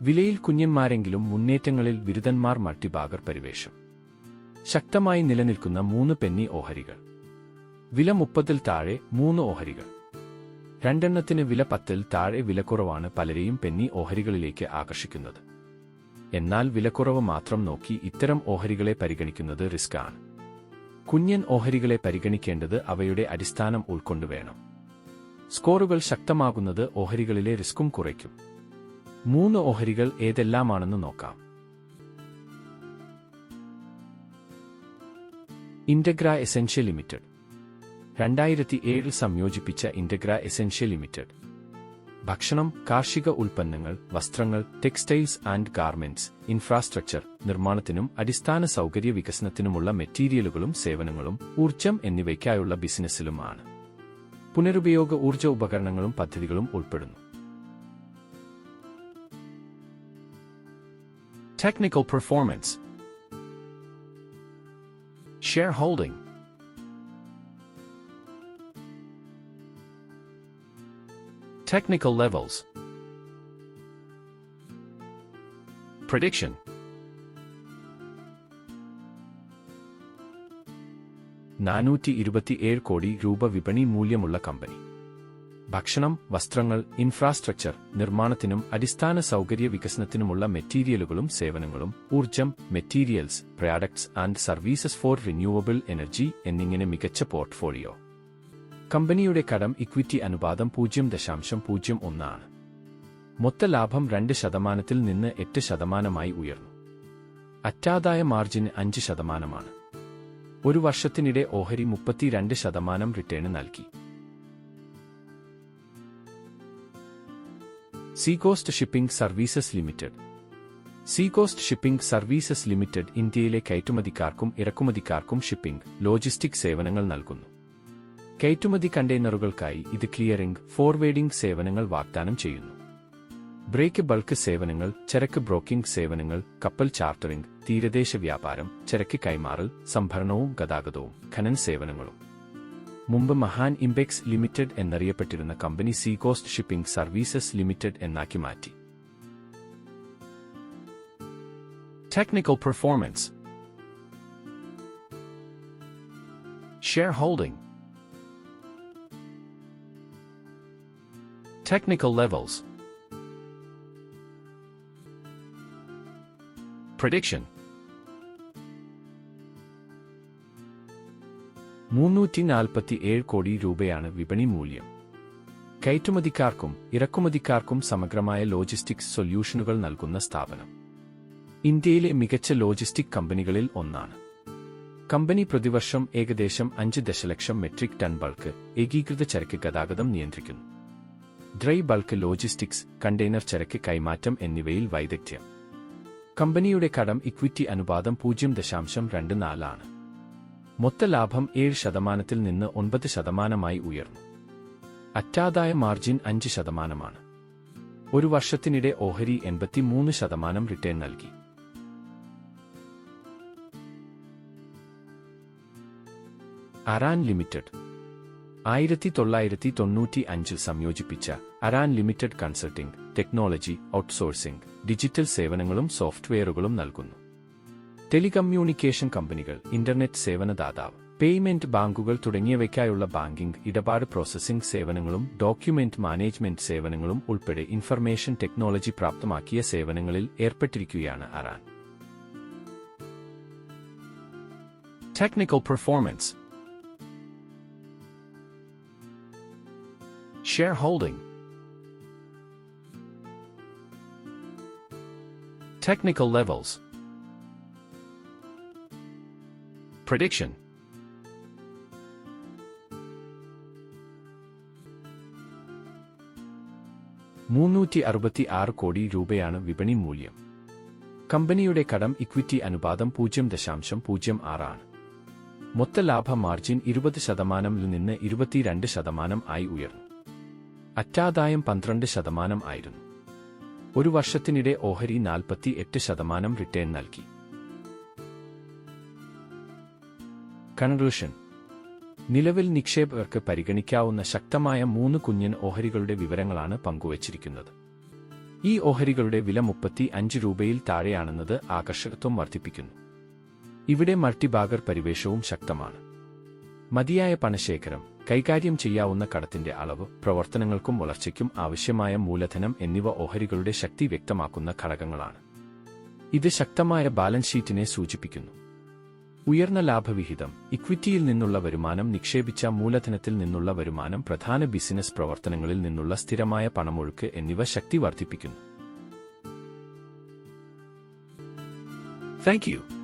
വിലയിൽ കുഞ്ഞന്മാരെങ്കിലും മുന്നേറ്റങ്ങളിൽ ബിരുദന്മാർ മൾട്ടിബാഗർ പരിവേഷം. ശക്തമായി നിലനിൽക്കുന്ന 3 പെന്നി ഓഹരികൾ. വില 30-ൽ താഴെ 3 ഓഹരികൾ. രണ്ടെണ്ണത്തിന് വില 10-ൽ താഴെ. വിലക്കുറവാണ് പലരെയും പെന്നി ഓഹരികളിലേക്ക് ആകർഷിക്കുന്നത്. എന്നാൽ വിലക്കുറവ് മാത്രം നോക്കി ഇത്തരം ഓഹരികളെ പരിഗണിക്കുന്നത് റിസ്ക് ആണ്. കുഞ്ഞൻ ഓഹരികളെ പരിഗണിക്കേണ്ടത് അവയുടെ അടിസ്ഥാനം ഉൾക്കൊണ്ടുവേണം. സ്കോറുകൾ ശക്തമാകുന്നത് ഓഹരികളിലെ റിസ്ക്കും കുറയ്ക്കും. 3 ഓഹരികൾ ഏതെല്ലാമാണെന്ന് നോക്കാം. Integra Essentia limited. 2007 സംയോജിപ്പിച്ച Integra Essentia limited ഭക്ഷണം, കാർഷിക ഉൽപ്പന്നങ്ങൾ, വസ്ത്രങ്ങൾ, ടെക്സ്റ്റൈൽസ് ആൻഡ് ഗാർമെന്റ്സ്, ഇൻഫ്രാസ്ട്രക്ചർ, നിർമ്മാണത്തിനും അടിസ്ഥാന സൗകര്യ വികസനത്തിനുമുള്ള മെറ്റീരിയലുകളും സേവനങ്ങളും, ഊർജ്ജം എന്നിവയ്ക്കായുള്ള ബിസിനസ്സിലുമാണ്. പുനരുപയോഗ ഊർജ്ജ ഉപകരണങ്ങളും പദ്ധതികളും ഉൾപ്പെടുന്നു. Technical performance. Share holding. Technical levels. Prediction. ₹427 കോടി വിപണി മൂല്യമുള്ള കമ്പനി. ഭക്ഷണം, വസ്ത്രങ്ങൾ, ഇൻഫ്രാസ്ട്രക്ചർ, നിർമ്മാണത്തിനും അടിസ്ഥാന സൗകര്യ വികസനത്തിനുമുള്ള മെറ്റീരിയലുകളും സേവനങ്ങളും, ഊർജ്ജം, materials, products and services four renewable energy എന്നിങ്ങനെ മികച്ച പോർട്ട്ഫോളിയോ. കമ്പനിയുടെ കടം ഇക്വിറ്റി അനുപാതം 0.01 ആണ്. മൊത്ത ലാഭം 2%-ൽ നിന്ന് 8%-ആയി ഉയർന്നു. അറ്റാദായ മാർജിൻ 5%. ഒരു വർഷത്തിനിടെ ഓഹരി 32% റിട്ടേൺ നൽകി. Seacoast Shipping Services Limited. Seacoast Shipping Services Limited ഇന്ത്യയിലെ കയറ്റുമതിക്കാർക്കും ഇറക്കുമതിക്കാർക്കും ഷിപ്പിംഗ്, ലോജിസ്റ്റിക് സേവനങ്ങൾ നൽകുന്നു. കയറ്റുമതി കണ്ടെയ്നറുകൾക്കായി ഇത് ക്ലിയറിംഗ്, ഫോർവേഡിംഗ് സേവനങ്ങൾ വാഗ്ദാനം ചെയ്യുന്നു. ബ്രേക്ക് ബൾക്ക് സേവനങ്ങൾ, ചരക്ക് ബ്രോക്കിംഗ് സേവനങ്ങൾ, കപ്പൽ ചാർട്ടറിംഗ്, തീരദേശ വ്യാപാരം, ചരക്ക് കൈമാറൽ, സംഭരണവും ഗതാഗതവും, ഖനൻ സേവനങ്ങളും. മുമ്പ് മഹാൻ ഇംപെക്സ് ലിമിറ്റഡ് എന്നറിയപ്പെട്ടിരുന്ന കമ്പനി സീകോസ്റ്റ് ഷിപ്പിംഗ് സർവീസസ് ലിമിറ്റഡ് എന്നാക്കി മാറ്റി. Technical performance. Share holding. Technical levels. Prediction. ₹347 കോടി വിപണി മൂല്യം. കയറ്റുമതിക്കാർക്കും ഇറക്കുമതിക്കാർക്കും സമഗ്രമായ ലോജിസ്റ്റിക്സ് സൊല്യൂഷനുകൾ നൽകുന്ന സ്ഥാപനം. ഇന്ത്യയിലെ മികച്ച ലോജിസ്റ്റിക് കമ്പനികളിൽ ഒന്നാണ്. കമ്പനി പ്രതിവർഷം ഏകദേശം 5 ദശലക്ഷം മെട്രിക് ടൺ ബൾക്ക് ഏകീകൃത ചരക്ക് ഗതാഗതം നിയന്ത്രിക്കുന്നു. ഡ്രൈ ബൾക്ക് ലോജിസ്റ്റിക്സ്, കണ്ടെയ്നർ ചരക്ക് കൈമാറ്റം എന്നിവയിൽ വൈദഗ്ധ്യം. കമ്പനിയുടെ കടം ഇക്വിറ്റി അനുപാതം 0.24 ആണ്. മൊത്ത ലാഭം 7%-ൽ നിന്ന് 9%-ആയി ഉയർന്നു. അറ്റാദായ മാർജിൻ 5%. ഒരു വർഷത്തിനിടെ ഓഹരി 83% റിട്ടേൺ നൽകി. അരാൻ ലിമിറ്റഡ്. 1995 സംയോജിപ്പിച്ച അരാൻ Limited consulting, technology, outsourcing, digital സേവനങ്ങളും സോഫ്റ്റ്വെയറുകളും നൽകുന്നു. ടെലികമ്മ്യൂണിക്കേഷൻ കമ്പനികൾ, ഇന്റർനെറ്റ് സേവനദാതാവ്, പേയ്മെന്റ് ബാങ്കുകൾ തുടങ്ങിയവയ്ക്കായുള്ള ബാങ്കിംഗ്, ഇടപാട് പ്രോസസ്സിംഗ് സേവനങ്ങളും ഡോക്യുമെന്റ് മാനേജ്മെന്റ് സേവനങ്ങളും ഉൾപ്പെടെ ഇൻഫർമേഷൻ ടെക്നോളജി പ്രാപ്തമാക്കിയ സേവനങ്ങളിൽ ഏർപ്പെട്ടിരിക്കുകയാണ് അരാൻ. Technical performance. Shareholding. Technical levels. Prediction. ₹366 കോടി വിപണി മൂല്യം. കമ്പനിയുടെ കടം ഇക്വിറ്റി അനുപാതം 0.06 ആണ്. മൊത്ത ലാഭ മാർജിൻ 20%-ൽ നിന്ന് 22%-ആയി ഉയർന്നു. അറ്റാദായം 12% ആയിരുന്നു. ഒരു വർഷത്തിനിടെ ഓഹരി 48% റിട്ടേൺ നൽകി. കൺക്ലൂഷൻ. നിലവിൽ നിക്ഷേപകർക്ക് പരിഗണിക്കാവുന്ന ശക്തമായ 3 കുഞ്ഞൻ ഓഹരികളുടെ വിവരങ്ങളാണ് പങ്കുവച്ചിരിക്കുന്നത്. ഈ ഓഹരികളുടെ വില 35 രൂപയിൽ താഴെയാണെന്നത് ആകർഷകത്വം വർദ്ധിപ്പിക്കുന്നു. ഇവിടെ മൾട്ടിബാഗർ പരിവേഷവും ശക്തമാണ്. മതിയായ പണശേഖരം, കൈകാര്യം ചെയ്യാവുന്ന കടത്തിന്റെ അളവ്, പ്രവർത്തനങ്ങൾക്കും വളർച്ചയ്ക്കും ആവശ്യമായ മൂലധനം എന്നിവ ഓഹരികളുടെ ശക്തി വ്യക്തമാക്കുന്ന ഘടകങ്ങളാണ്. ഇത് ശക്തമായ ബാലൻസ് ഷീറ്റിനെ സൂചിപ്പിക്കുന്നു. ഉയർന്ന ലാഭവിഹിതം, ഇക്വിറ്റിയിൽ നിന്നുള്ള വരുമാനം, നിക്ഷേപിച്ച മൂലധനത്തിൽ നിന്നുള്ള വരുമാനം, പ്രധാന ബിസിനസ് പ്രവർത്തനങ്ങളിൽ നിന്നുള്ള സ്ഥിരമായ പണമൊഴുക്ക് എന്നിവ ശക്തി വർദ്ധിപ്പിക്കുന്നു. Thank you.